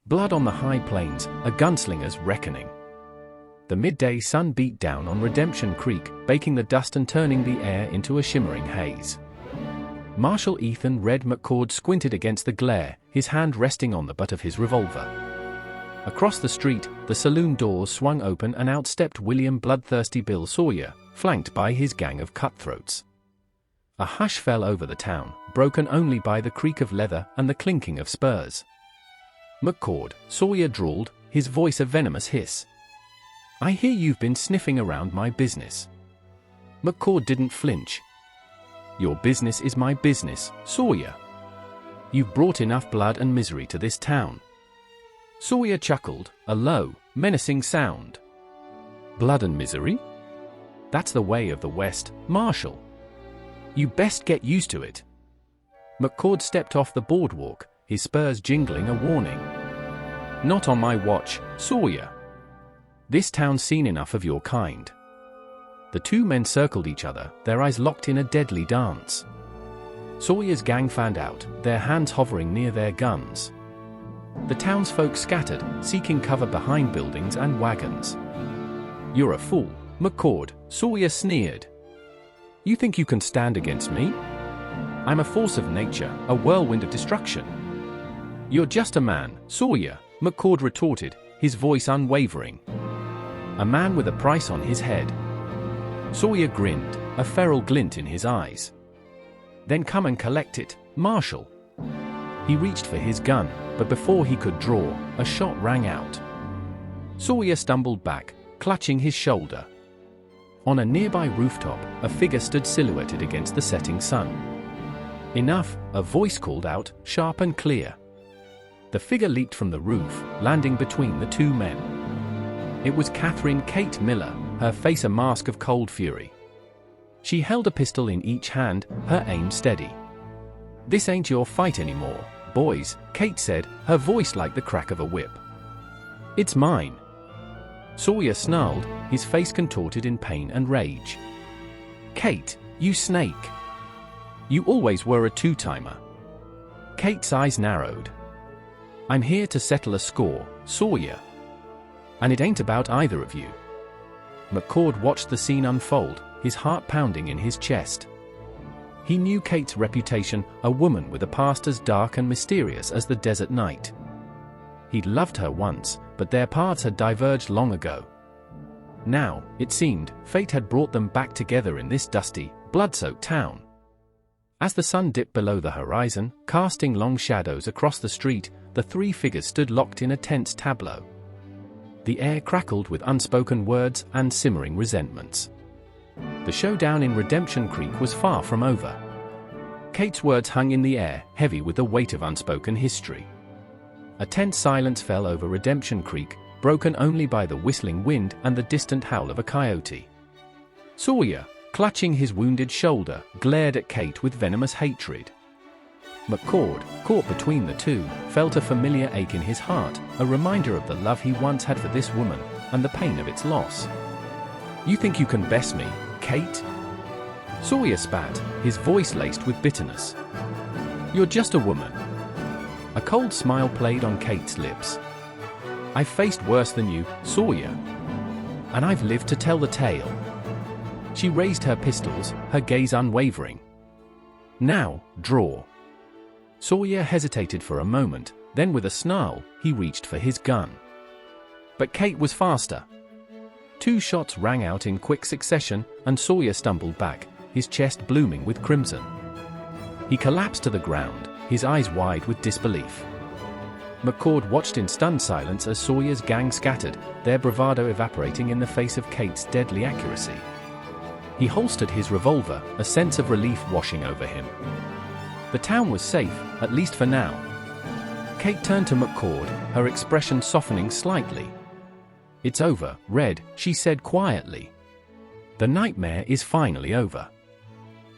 Blood on the high plains, a gunslinger's reckoning. The midday sun beat down on Redemption Creek, baking the dust and turning the air into a shimmering haze. Marshal Ethan Red McCord squinted against the glare, his hand resting on the butt of his revolver. Across the street, the saloon doors swung open and out stepped William Bloodthirsty Bill Sawyer, flanked by his gang of cutthroats. A hush fell over the town, broken only by the creak of leather and the clinking of spurs. McCord, Sawyer drawled, his voice a venomous hiss. "I hear you've been sniffing around my business." McCord didn't flinch. "Your business is my business, Sawyer. You've brought enough blood and misery to this town." Sawyer chuckled, a low, menacing sound. "Blood and misery? That's the way of the West, Marshal. You best get used to it." McCord stepped off the boardwalk, his spurs jingling a warning. "Not on my watch, Sawyer. This town's seen enough of your kind." The two men circled each other, their eyes locked in a deadly dance. Sawyer's gang fanned out, their hands hovering near their guns. The townsfolk scattered, seeking cover behind buildings and wagons. "You're a fool, McCord," Sawyer sneered. "You think you can stand against me? I'm a force of nature, a whirlwind of destruction." "You're just a man, Sawyer," McCord retorted, his voice unwavering. "A man with a price on his head." Sawyer grinned, a feral glint in his eyes. "Then come and collect it, Marshal." He reached for his gun, but before he could draw, a shot rang out. Sawyer stumbled back, clutching his shoulder. On a nearby rooftop, a figure stood silhouetted against the setting sun. "Enough," a voice called out, sharp and clear. The figure leaped from the roof, landing between the two men. It was Katherine Kate Miller, her face a mask of cold fury. She held a pistol in each hand, her aim steady. "This ain't your fight anymore, boys," Kate said, her voice like the crack of a whip. "It's mine." Sawyer snarled, his face contorted in pain and rage. "Kate, you snake! You always were a two-timer." Kate's eyes narrowed. "I'm here to settle a score, Sawyer. And it ain't about either of you." McCord watched the scene unfold, his heart pounding in his chest. He knew Kate's reputation, a woman with a past as dark and mysterious as the desert night. He'd loved her once, but their paths had diverged long ago. Now, it seemed, fate had brought them back together in this dusty, blood-soaked town. As the sun dipped below the horizon, casting long shadows across the street, the three figures stood locked in a tense tableau. The air crackled with unspoken words and simmering resentments. The showdown in Redemption Creek was far from over. Kate's words hung in the air, heavy with the weight of unspoken history. A tense silence fell over Redemption Creek, broken only by the whistling wind and the distant howl of a coyote. Sawyer, clutching his wounded shoulder, glared at Kate with venomous hatred. McCord, caught between the two, felt a familiar ache in his heart, a reminder of the love he once had for this woman, and the pain of its loss. "You think you can best me, Kate?" Sawyer spat, his voice laced with bitterness. "You're just a woman." A cold smile played on Kate's lips. "I've faced worse than you, Sawyer. And I've lived to tell the tale." She raised her pistols, her gaze unwavering. "Now, draw." Sawyer hesitated for a moment, then with a snarl, he reached for his gun. But Kate was faster. Two shots rang out in quick succession, and Sawyer stumbled back, his chest blooming with crimson. He collapsed to the ground, his eyes wide with disbelief. McCord watched in stunned silence as Sawyer's gang scattered, their bravado evaporating in the face of Kate's deadly accuracy. He holstered his revolver, a sense of relief washing over him. The town was safe, at least for now. Kate turned to McCord, her expression softening slightly. "It's over, Red," she said quietly. "The nightmare is finally over."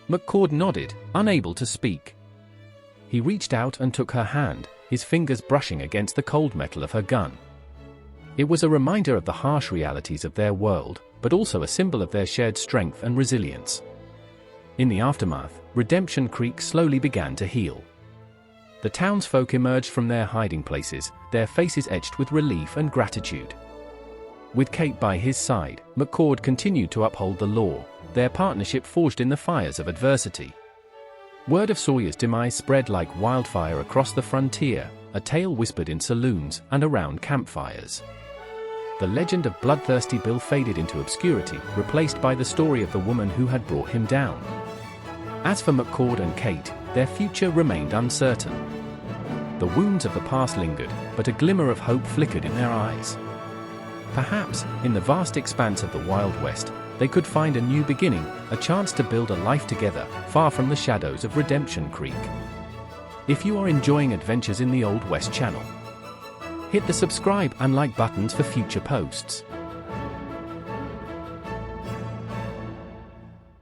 McCord nodded, unable to speak. He reached out and took her hand, his fingers brushing against the cold metal of her gun. It was a reminder of the harsh realities of their world, but also a symbol of their shared strength and resilience. In the aftermath, Redemption Creek slowly began to heal. The The townsfolk emerged from their hiding places, their faces etched with relief and gratitude. With Kate by his side, McCord continued to uphold the law, their partnership forged in the fires of adversity. Word of Sawyer's demise spread like wildfire across the frontier, a tale whispered in saloons and around campfires. The legend of Bloodthirsty Bill faded into obscurity, replaced by the story of the woman who had brought him down. As for McCord and Kate, their future remained uncertain. The wounds of the past lingered, but a glimmer of hope flickered in their eyes. Perhaps, in the vast expanse of the Wild West, they could find a new beginning, a chance to build a life together, far from the shadows of Redemption Creek. If you are enjoying Adventures in the Old West channel, hit the subscribe and like buttons for future posts.